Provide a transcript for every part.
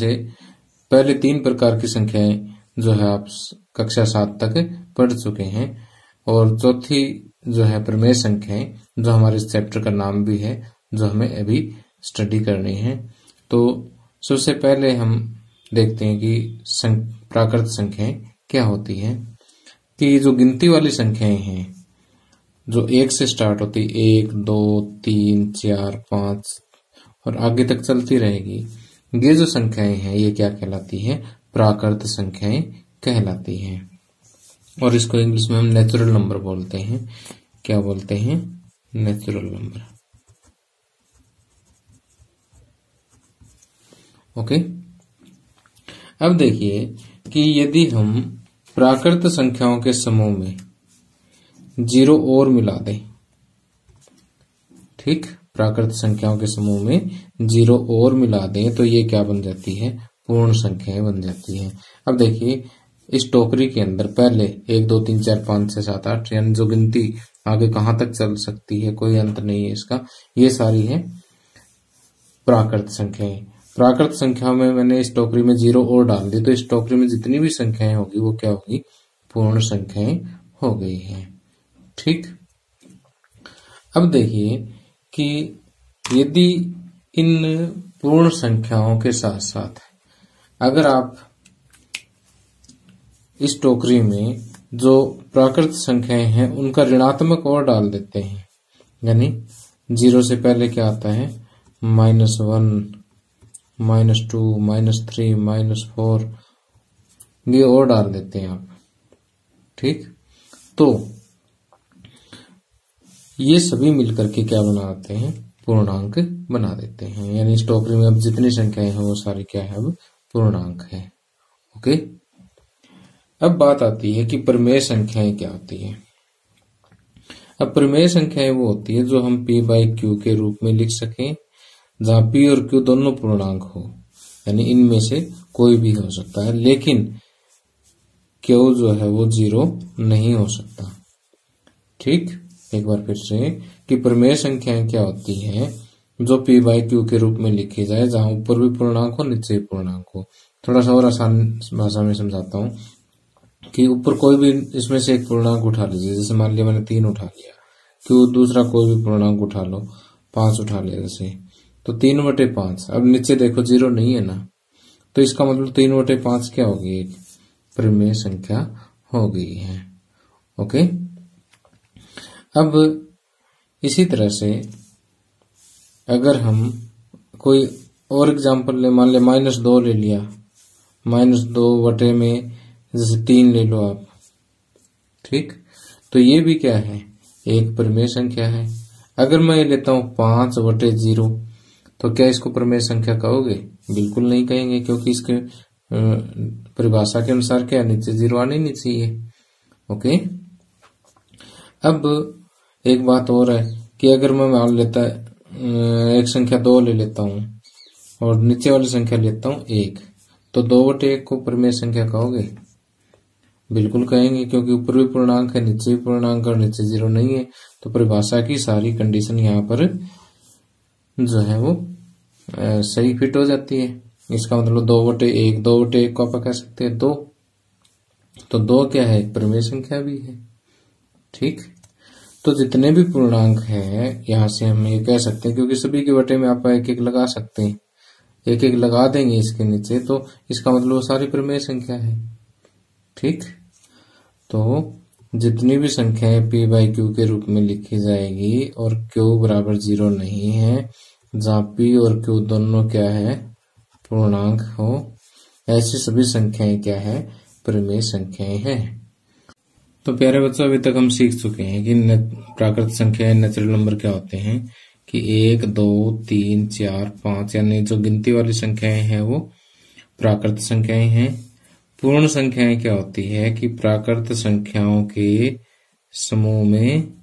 से पहले 3 प्रकार की संख्याएं जो है आप कक्षा 7 तक पढ़ चुके हैं, और चौथी जो है प्रमेय संख्याएं, जो हमारे इस चैप्टर का नाम भी है, जो हमें अभी स्टडी करनी है। तो सबसे पहले हम देखते हैं कि प्राकृत संख्याएं क्या होती हैं। कि जो गिनती वाली संख्याएं हैं, जो 1 से स्टार्ट होती, 1, 2, 3, 4, 5 और आगे तक चलती रहेगी, ये जो संख्याएं हैं ये क्या कहलाती है? प्राकृत संख्याएं कहलाती हैं। और इसको इंग्लिश में हम नेचुरल नंबर बोलते हैं। क्या बोलते हैं? Natural number. ओके। अब देखिए कि यदि हम प्राकृत संख्याओं के समूह में 0 और मिला दें, ठीक, प्राकृत संख्याओं के समूह में 0 और मिला दें तो ये क्या बन जाती है? पूर्ण संख्याएं बन जाती है। अब देखिए इस टोकरी के अंदर पहले 1, 2, 3, 4, 5, 6, 7, 8 यानी जो गिनती आगे कहां तक चल सकती है, कोई अंत नहीं है इसका, ये सारी है प्राकृत संख्याएं। प्राकृत संख्या में मैंने इस टोकरी में 0 और डाल दी, तो इस टोकरी में जितनी भी संख्याएं होगी वो क्या होगी? पूर्ण संख्याएं हो गई हैं। ठीक। अब देखिए कि यदि इन पूर्ण संख्याओं के साथ साथ अगर आप इस टोकरी में जो प्राकृत संख्याएं हैं उनका ऋणात्मक और डाल देते हैं, यानी 0 से पहले क्या आता है? -1, -2, -3, -4, ये और डाल देते हैं आप। ठीक। तो ये सभी मिलकर के क्या बनाते हैं? पूर्णांक बना देते हैं। यानी इस टोकरी में अब जितनी संख्याएं हैं वो सारी क्या है? अब पूर्णांक है। ओके। अब बात आती है कि प्रमेय संख्याएं क्या होती है। अब प्रमेय संख्याएं वो होती है जो हम p/q के रूप में लिख सकें, जहां p और q दोनों पूर्णांक हो, यानी इनमें से कोई भी हो सकता है, लेकिन q जो है वो 0 नहीं हो सकता। ठीक। एक बार फिर से कि प्रमेय संख्याएं क्या होती हैं? जो p/q के रूप में लिखी जाए, जहां ऊपर भी पूर्णांक हो नीचे भी पूर्णांक हो। थोड़ा सा और आसान भाषा में समझाता हूं कि ऊपर कोई भी इसमें से एक पूर्णांक उठा लीजिए, जैसे मान लिया मैंने 3 उठा लिया, कि दूसरा कोई भी पूर्णांक उठा लो, 5 उठा लिया जैसे, तो 3/5। अब नीचे देखो 0 नहीं है ना, तो इसका मतलब 3/5 क्या होगी? एक प्रमेय संख्या हो गई है। ओके। अब इसी तरह से अगर हम कोई और एग्जांपल ले, मान लिया -2 ले लिया, -2 में जैसे 3 ले लो आप। ठीक। तो ये भी क्या है? एक प्रमेय संख्या है। अगर मैं ये लेता हूं 5/0, तो क्या इसको प्रमेय संख्या कहोगे? बिल्कुल नहीं कहेंगे, क्योंकि इसके परिभाषा के अनुसार क्या नीचे 0 आने नहीं चाहिए। ओके। अब एक बात और है कि अगर मैं मान लेता एक संख्या 2 ले लेता हूं और नीचे वाली संख्या लेता हूं 1, तो 2/1 को प्रमेय संख्या कहोगे? बिल्कुल कहेंगे, क्योंकि ऊपर भी पूर्णांक है, नीचे भी पूर्णांक और नीचे 0 नहीं है। तो परिभाषा की सारी कंडीशन यहाँ पर जो है वो सही फिट हो जाती है। इसका मतलब 2/1 को आप कह सकते हैं 2, तो 2 क्या है? एक प्रमेय संख्या भी है। ठीक। तो जितने भी पूर्णांक हैं यहां से हम ये कह सकते हैं, क्योंकि सभी के बटे में आप 1-1 लगा सकते हैं, 1-1 लगा देंगे इसके नीचे, तो इसका मतलब वो सारी प्रमेय संख्या है। ठीक। तो जितनी भी संख्याएं p/q के रूप में लिखी जाएगी और q बराबर 0 नहीं है, जहां p और q दोनों क्या है? पूर्णांक हो, ऐसी सभी संख्याएं क्या है? प्रमेय संख्याएं हैं। तो प्यारे बच्चों, अभी तक हम सीख चुके हैं कि प्राकृत संख्याएं, नेचुरल नंबर क्या होते हैं। कि 1, 2, 3, 4, 5 यानी जो गिनती वाली संख्याएं हैं वो प्राकृत संख्याएं हैं। पूर्ण संख्याएं क्या होती है? कि प्राकृत संख्याओं के समूह में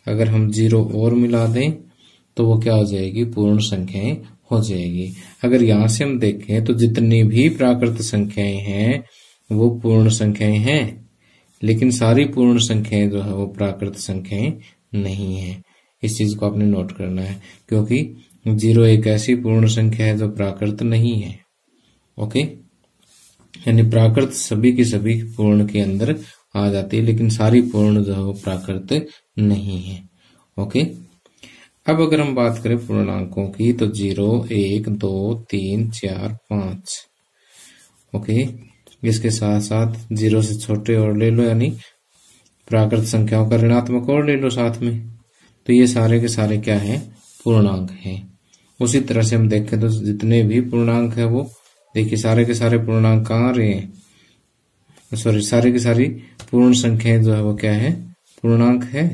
अगर हम 0 और मिला दें तो वो क्या हो जाएगी? पूर्ण संख्याएं हो जाएगी। अगर यहां से हम देखें तो जितनी भी प्राकृत संख्याएं हैं वो पूर्ण संख्याएं हैं, लेकिन सारी पूर्ण संख्याएं जो है वो प्राकृत संख्याएं नहीं है। इस चीज को आपने नोट करना है, क्योंकि 0 एक ऐसी पूर्ण संख्या है जो प्राकृत नहीं है। ओके, यानी प्राकृत सभी की सभी पूर्ण के अंदर आ जाती है, लेकिन सारी पूर्ण जो है वो प्राकृत नहीं है। ओके, अब अगर हम बात करें पूर्णांकों की तो 0, 1, 2, 3, 4, 5। ओके, इसके साथ साथ 0 से छोटे और ले लो, यानी प्राकृत संख्याओं का ऋणात्मक और ले लो साथ में, तो ये सारे के सारे क्या है, पूर्णांक हैं। उसी तरह से हम देखें तो जितने भी पूर्णांक है वो देखिए सारे के सारे पूर्णांक कहाँ आ रहे हैं, सॉरी सारी की सारी पूर्ण संख्याएं जो है वो क्या है, पूर्णांक है।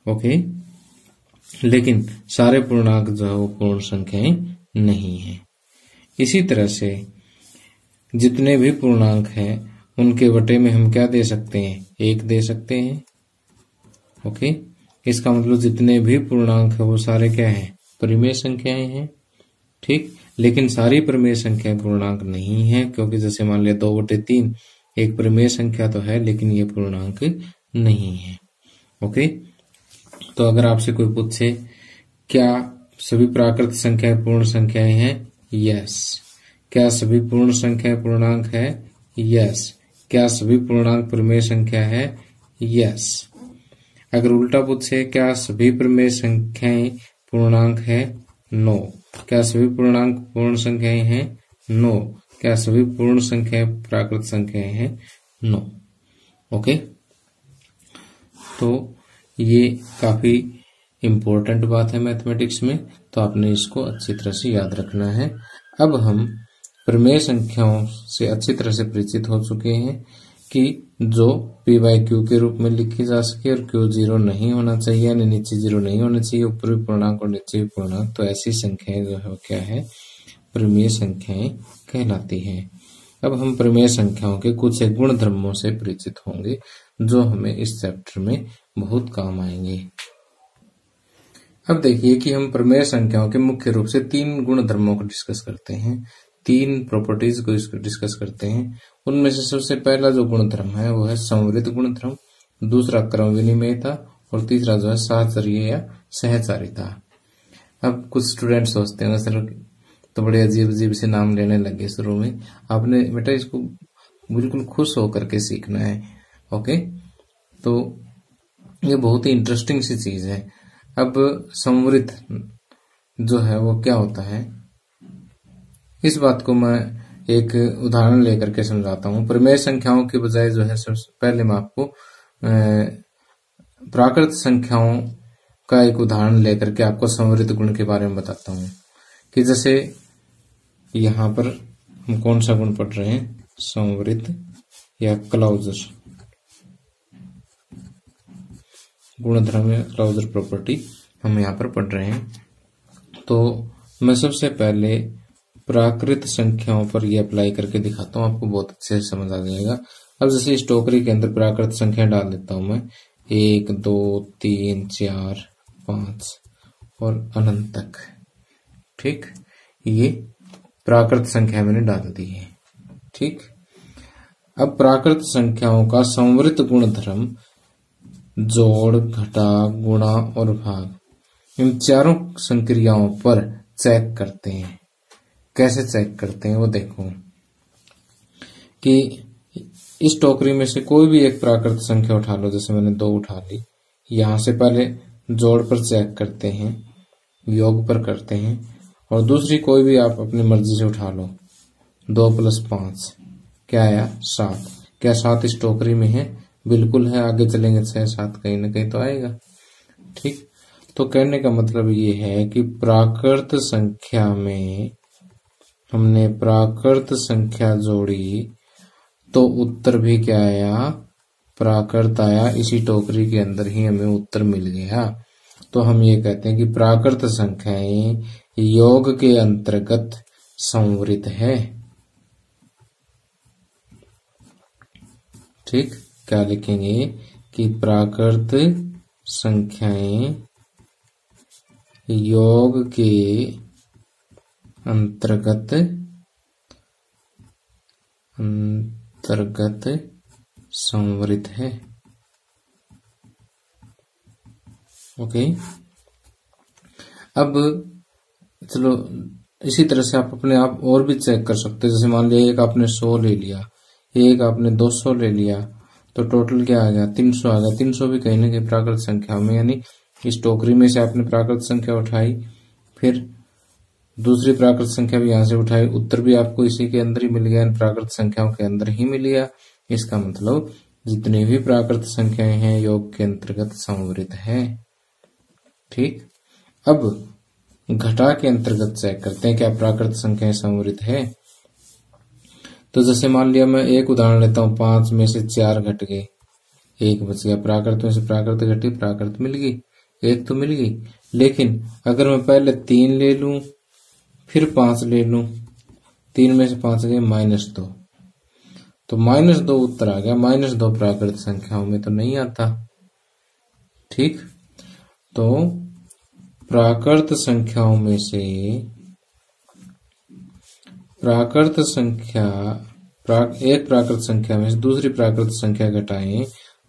ओके, लेकिन सारे पूर्णांक जो है वो पूर्ण संख्याएं नहीं है। इसी तरह से जितने भी पूर्णांक हैं उनके वटे में हम क्या दे सकते हैं, 1 दे सकते हैं। ओके, इसका मतलब जितने भी पूर्णांक है वो सारे क्या है, परिमेय संख्याएं हैं। ठीक, लेकिन सारी परिमेय संख्याएं पूर्णांक नहीं है, क्योंकि जैसे मान लिया 2/3 एक परिमेय संख्या तो है, लेकिन ये पूर्णांक नहीं है। ओके, तो अगर आपसे कोई पूछे क्या सभी प्राकृत संख्याएं पूर्ण संख्याएं हैं, यस। क्या सभी पूर्ण संख्याएं पूर्णांक है, यस। क्या सभी पूर्णांक परिमेय संख्या है, यस। अगर उल्टा पूछे क्या सभी परिमेय संख्याएं पूर्णांक है, नो। क्या सभी पूर्णांक पूर्ण संख्याएं हैं, नो। क्या सभी पूर्ण संख्याएं प्राकृत संख्याएं हैं, नो। ओके, तो ये काफी इम्पोर्टेंट बात है मैथमेटिक्स में, तो आपने इसको अच्छी तरह से याद रखना है। अब हम परिमेय संख्याओं से अच्छी तरह से परिचित हो चुके हैं कि जो p/q के रूप में लिखी जा सके और q 0 नहीं होना चाहिए, यानी नीचे 0 नहीं होना चाहिए, ऊपर भी पूर्णांक और नीचे भी पूर्णांक, तो ऐसी संख्याएं जो है क्या है, परिमेय संख्याएं कहलाती हैं। अब हम परिमेय संख्याओं के कुछ एक गुण धर्मों से परिचित होंगे जो हमें इस चैप्टर में बहुत काम आएंगे। अब देखिए कि हम परिमेय संख्याओं के मुख्य रूप से 3 गुण धर्मों को डिस्कस करते हैं, 3 प्रॉपर्टीज को डिस्कस करते हैं। उनमें से सबसे पहला जो गुण धर्म है वो है संवृत गुण धर्म, दूसरा क्रम विनिमयता और तीसरा जो है साहचर्य या सहचारिता। अब कुछ स्टूडेंट सोचते हैं सर तो बड़े अजीब अजीब से नाम लेने लगे शुरू में, आपने बेटा इसको बिल्कुल खुश होकर के सीखना है। ओके, तो ये बहुत ही इंटरेस्टिंग सी चीज है। अब संवृत जो है वो क्या होता है, इस बात को मैं एक उदाहरण लेकर के समझाता हूँ। परिमेय संख्याओं के बजाय जो है सबसे पहले मैं आपको प्राकृत संख्याओं का एक उदाहरण लेकर के आपको संवृत गुण के बारे में बताता हूँ कि जैसे यहाँ पर हम कौन सा गुण पढ़ रहे हैं, संवृत या क्लाउजर गुणधर्म या क्लाउजर प्रॉपर्टी हम यहाँ पर पढ़ रहे हैं। तो मैं सबसे पहले प्राकृत संख्याओं पर ये अप्लाई करके दिखाता हूँ, आपको बहुत अच्छे से समझ आ जाएगा। अब जैसे इस टोकरी के अंदर प्राकृत संख्या डाल देता हूं मैं, 1, 2, 3, 4, 5 और अनंत तक। ठीक, ये प्राकृत संख्या मैंने डाल दी है। ठीक, अब प्राकृत संख्याओं का संवृत गुण धर्म जोड़, घटा, गुणा और भाग, इन चारों संक्रियाओं पर चेक करते हैं। कैसे चेक करते हैं वो देखो कि इस टोकरी में से कोई भी एक प्राकृत संख्या उठा लो, जैसे मैंने 2 उठा ली, यहां से पहले जोड़ पर चेक करते हैं, योग पर करते हैं, और दूसरी कोई भी आप अपनी मर्जी से उठा लो, 2 + 5 क्या आया, 7। क्या 7 इस टोकरी में है, बिल्कुल है, आगे चलेंगे 6, 7 कहीं ना कहीं तो आएगा। ठीक, तो कहने का मतलब ये है कि प्राकृत संख्या में हमने प्राकृत संख्या जोड़ी तो उत्तर भी क्या आया, प्राकृत आया, इसी टोकरी के अंदर ही हमें उत्तर मिल गया। तो हम ये कहते हैं कि प्राकृत संख्याएं योग के अंतर्गत संवृत है। ठीक, क्या लिखेंगे कि प्राकृत संख्याएं योग के अंतर्गत संवृत है। ओके, अब चलो इसी तरह से आप अपने आप और भी चेक कर सकते हैं। जैसे मान लिया एक आपने 100 ले लिया, एक आपने 200 ले लिया, तो टोटल क्या आ गया, 300 आ गया। 300 भी कहीं ना कहीं प्राकृत संख्या में, यानी इस टोकरी में से आपने प्राकृत संख्या उठाई, फिर दूसरी प्राकृत संख्या भी यहां से उठाई, उत्तर भी आपको इसी के अंदर ही मिल गया, प्राकृत संख्याओं के अंदर ही मिल गया। इसका मतलब जितनी भी प्राकृत संख्याएं हैं योग के अंतर्गत संवृत है। ठीक, अब घटा के अंतर्गत चेक करते हैं क्या प्राकृत संख्याएं संवृत है। तो जैसे मान लिया मैं एक उदाहरण लेता हूं, 5 में से 4 घट गए, 1 बच गया। प्राकृत में से प्राकृत घटी, प्राकृत मिल गई, 1 तो मिल गई। लेकिन अगर मैं पहले 3 ले लूं फिर 5 ले लूं, 3 में से 5 गए -2, तो -2 उत्तर आ गया। -2 प्राकृत संख्याओं में तो नहीं आता। ठीक, तो प्राकृत संख्याओं में से प्राकृत संख्या एक प्राकृत संख्या में से दूसरी प्राकृत संख्या घटाएं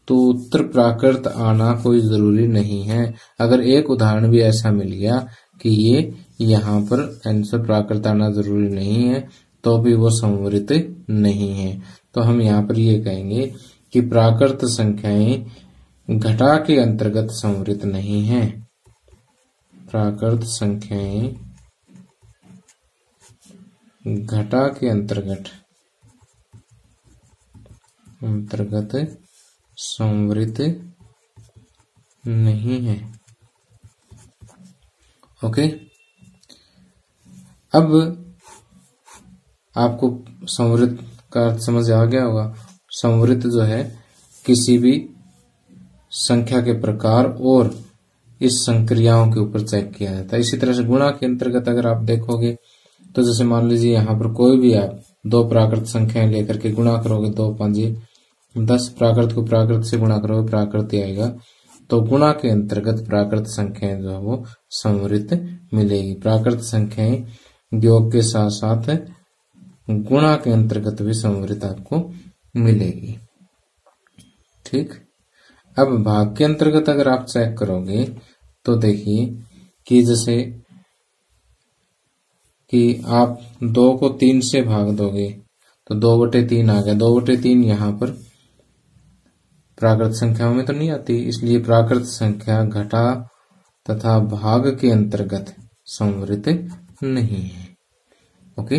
तो उत्तर प्राकृत आना कोई जरूरी नहीं है। अगर एक उदाहरण भी ऐसा मिल गया कि ये यहाँ पर आंसर प्राकृत आना जरूरी नहीं है, तो भी वो संवृत नहीं है। तो हम यहाँ पर ये कहेंगे कि प्राकृत संख्याएं घटा के अंतर्गत संवृत नहीं है। प्राकृत संख्याएं घटा के अंतर्गत संवृत नहीं है। ओके, अब आपको संवृत का अर्थ समझ आ गया होगा। संवृत जो है किसी भी संख्या के प्रकार और इस संक्रियाओं के ऊपर चेक किया जाता है। इसी तरह से गुणा के अंतर्गत अगर आप देखोगे तो जैसे मान लीजिए यहाँ पर कोई भी आप 2 प्राकृत संख्याएं लेकर के गुणा करोगे, 2 5 10, प्राकृत को प्राकृत से गुणा करोगे, प्राकृत आएगा। तो गुणा के अंतर्गत प्राकृत संख्याएं जो है वो संवृत मिलेगी। प्राकृत संख्याएं योग के साथ साथ गुणा के अंतर्गत भी संवृत आपको मिलेगी। ठीक, अब भाग के अंतर्गत अगर आप चेक करोगे तो देखिए कि जैसे कि आप 2 को 3 से भाग दोगे तो 2/3 आ गया। 2/3 यहाँ पर प्राकृत संख्याओं में तो नहीं आती, इसलिए प्राकृत संख्या घटा तथा भाग के अंतर्गत संवृत नहीं है। ओके,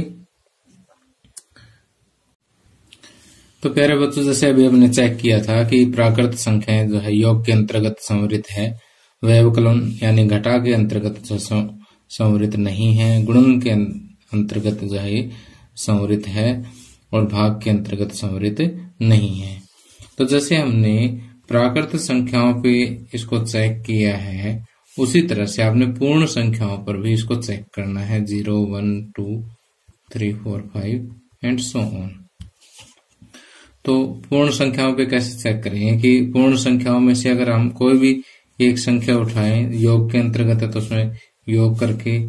तो प्यारे बच्चों, जैसे अभी हमने चेक किया था कि प्राकृत संख्याएं जो है योग के अंतर्गत संवृत है, व्यवकलन यानी घटा के अंतर्गत जो संवृत नहीं है, गुणन के अंतर्गत जो है संवृत है और भाग के अंतर्गत संवृत नहीं है। तो जैसे हमने प्राकृत संख्याओं पे इसको चेक किया है, उसी तरह से आपने पूर्ण संख्याओं पर भी इसको चेक करना है। 0 1 2 3 4 5 एंड सो ऑन। तो पूर्ण संख्याओं पे कैसे चेक करेंगे कि पूर्ण संख्याओं में से अगर हम कोई भी एक संख्या उठाएं, योग के अंतर्गत है तो उसमें योग करके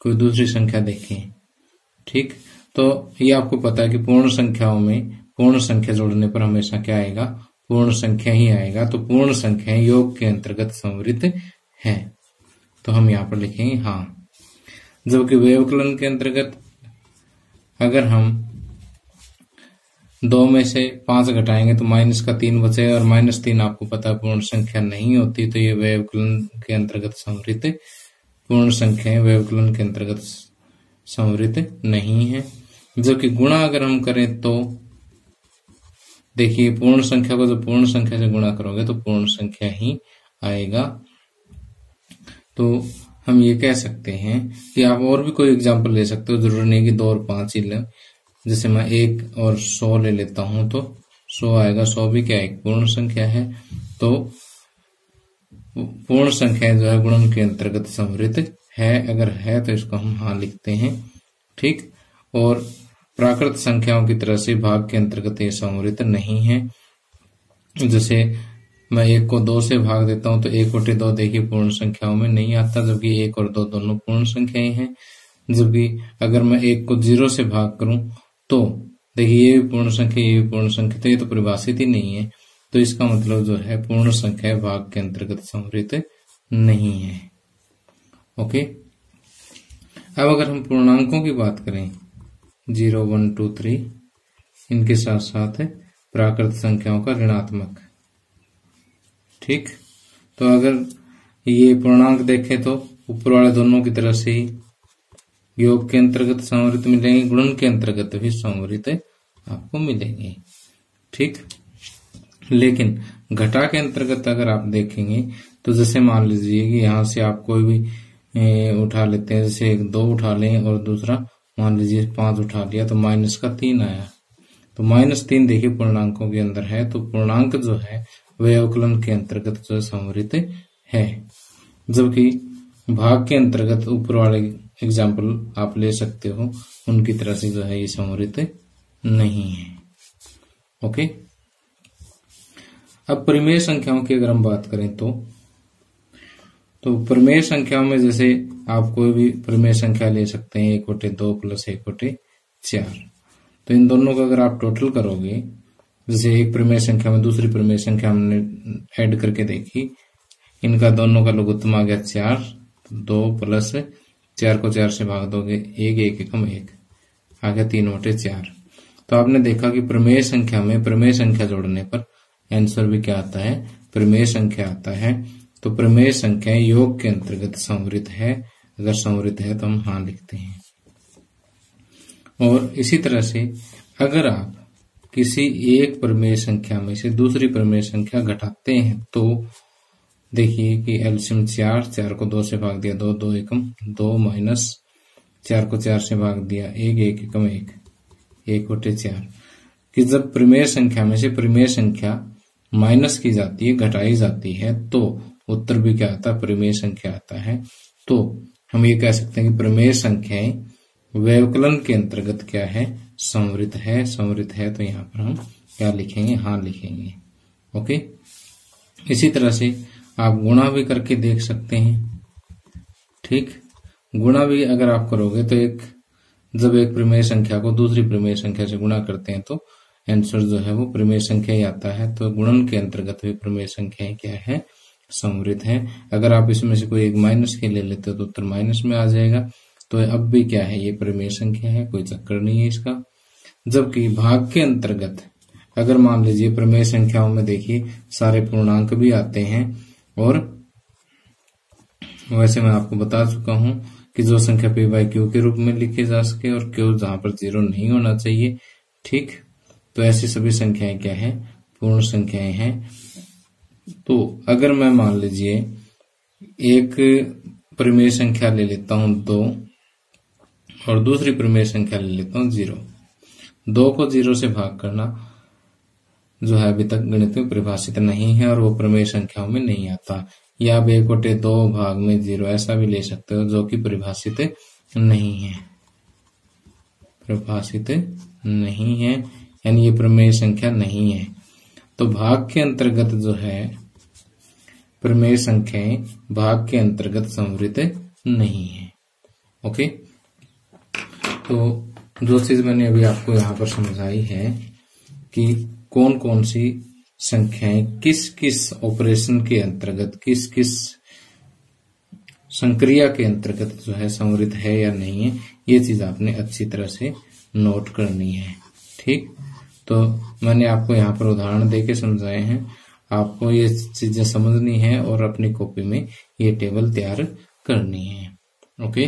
कोई दूसरी संख्या देखें। ठीक, तो ये आपको पता है कि पूर्ण संख्याओं में पूर्ण संख्या जोड़ने पर हमेशा क्या आएगा, पूर्ण संख्या ही आएगा। तो पूर्ण संख्याएं योग के अंतर्गत संवृत है, तो हम यहाँ पर लिखेंगे हाँ। जबकि व्यवकलन के अंतर्गत अगर हम 2 में से 5 घटाएंगे तो -3 बचेगा, और -3 आपको पता है पूर्ण संख्या नहीं होती, तो ये व्यवकलन के अंतर्गत संवृत, पूर्ण संख्याएं व्यवकलन के अंतर्गत संवृत नहीं है। जबकि गुणा अगर हम करें तो देखिए पूर्ण संख्या को जब पूर्ण संख्या से गुणा करोगे तो पूर्ण संख्या ही आएगा। तो हम ये कह सकते हैं कि आप और भी कोई एग्जांपल ले सकते हो, जरूरी नहीं कि 2 और 5 ही ले। जैसे मैं 1 और 100 ले लेता हूं तो 100 आएगा। 100 भी क्या एक पूर्ण संख्या है। तो पूर्ण संख्या जो है गुणन के अंतर्गत संवृत है, अगर है तो इसको हम हाँ लिखते हैं। ठीक, और प्राकृत संख्याओं की तरह से भाग के अंतर्गत ये संवृत नहीं है। जैसे मैं 1 को 2 से भाग देता हूं तो 1/2 देखिए पूर्ण संख्याओं में नहीं आता, जबकि 1 और 2 दोनों पूर्ण संख्याएं हैं। जबकि अगर मैं 1 को 0 से भाग करूं तो देखिए ये भी पूर्ण संख्या, ये भी पूर्ण संख्या, तो ये तो परिभाषित ही नहीं है। तो इसका मतलब जो है पूर्ण संख्या भाग के अंतर्गत संवृत नहीं है। ओके, अब अगर हम पूर्णांकों की बात करें 0, 1, 2, 3 इनके साथ साथ प्राकृत संख्याओं का ऋणात्मक। ठीक, तो अगर ये पूर्णांक देखें तो ऊपर वाले दोनों की तरफ से ही योग के अंतर्गत संवृत मिलेंगे, गुणन के अंतर्गत भी संवृत आपको मिलेंगे। ठीक, लेकिन घटा के अंतर्गत अगर आप देखेंगे तो जैसे मान लीजिए कि यहां से आप कोई भी उठा लेते हैं, जैसे 2 उठा लें और दूसरा मान लीजिए 5 उठा लिया तो -3 आया। तो -3 देखिए पूर्णांकों के अंदर है, तो पूर्णांक जो है वह अवकलन के अंतर्गत जो संवृत है, जबकि भाग के अंतर्गत ऊपर वाले एग्जाम्पल आप ले सकते हो उनकी तरह से जो है ये संवृत नहीं है। ओके, अब परिमेय संख्याओं की अगर हम बात करें तो परिमेय संख्याओं में जैसे आप कोई भी परिमेय संख्या ले सकते हैं 1/2 + 1/4। तो इन दोनों को अगर आप टोटल करोगे, जैसे एक परिमेय संख्या में दूसरी परिमेय संख्या हमने ऐड करके देखी, इनका दोनों का लघुत्तम आ गया 4, 2 + 4 को 4 से भाग दोगे 1, 1 एकम 1 आ गया 3/4। तो आपने देखा कि परिमेय संख्या में परिमेय संख्या जोड़ने पर आंसर भी क्या आता है, परिमेय संख्या आता है। तो परिमेय संख्या योग के अंतर्गत संवृत है, अगर संवृत है तो हम हाँ लिखते हैं। और इसी तरह से अगर आप किसी एक परिमेय संख्या में से दूसरी परिमेय संख्या घटाते हैं तो देखिए कि एलसीएम 4 को 2 से भाग दिया 2, 2 एकम 2 माइनस 4 को 4 से भाग दिया 1, 1 एकम 1, 1/4। कि जब परिमेय संख्या में से परिमेय संख्या माइनस की जाती है, घटाई जाती है, तो उत्तर भी क्या आता है, परिमेय संख्या आता है। तो हम ये कह सकते हैं कि परिमेय संख्याएं व्यवकलन के अंतर्गत क्या है, संवृत है। संवृत है तो यहाँ पर हम क्या लिखेंगे, हाँ लिखेंगे। ओके, इसी तरह से आप गुणा भी करके देख सकते हैं। ठीक, गुणा भी अगर आप करोगे तो जब एक परिमेय संख्या को दूसरी परिमेय संख्या से गुणा करते हैं तो आंसर जो है वो परिमेय संख्या ही आता है। तो गुणन के अंतर्गत भी परिमेय संख्याएं क्या है, संवृत है। अगर आप इसमें से कोई एक माइनस के ले लेते हो तो उत्तर माइनस में आ जाएगा। तो अब भी क्या है, ये परिमेय संख्या है, कोई चक्कर नहीं है इसका। जबकि भाग के अंतर्गत अगर मान लीजिए परिमेय संख्याओं में देखिए सारे पूर्णांक भी आते हैं, और वैसे मैं आपको बता चुका हूं कि जो संख्या p/q के रूप में लिखे जा सके और q जहां पर 0 नहीं होना चाहिए। ठीक, तो ऐसी सभी संख्याएं क्या है, पूर्ण संख्याएं हैं। तो अगर मैं मान लीजिए एक परिमेय संख्या ले लेता हूं 2 और दूसरी परिमेय संख्या ले लेता हूं 0, 2 को 0 से भाग करना जो है अभी तक गणित में परिभाषित नहीं है और वो परिमेय संख्याओं में नहीं आता। या आप 1/2 भाग में 0 ऐसा भी ले सकते हो जो कि परिभाषित नहीं है, परिभाषित नहीं है, यानी ये परिमेय संख्या नहीं है। तो भाग के अंतर्गत जो है परिमेय संख्याएं भाग के अंतर्गत संवृत नहीं है। ओके, तो जो चीज मैंने अभी आपको यहाँ पर समझाई है कि कौन कौन सी संख्याएं किस किस ऑपरेशन के अंतर्गत, किस किस संक्रिया के अंतर्गत जो है संवृत है या नहीं है, ये चीज आपने अच्छी तरह से नोट करनी है। ठीक, तो मैंने आपको यहाँ पर उदाहरण देके समझाए हैं, आपको ये चीजें समझनी है और अपनी कॉपी में ये टेबल तैयार करनी है। ओके।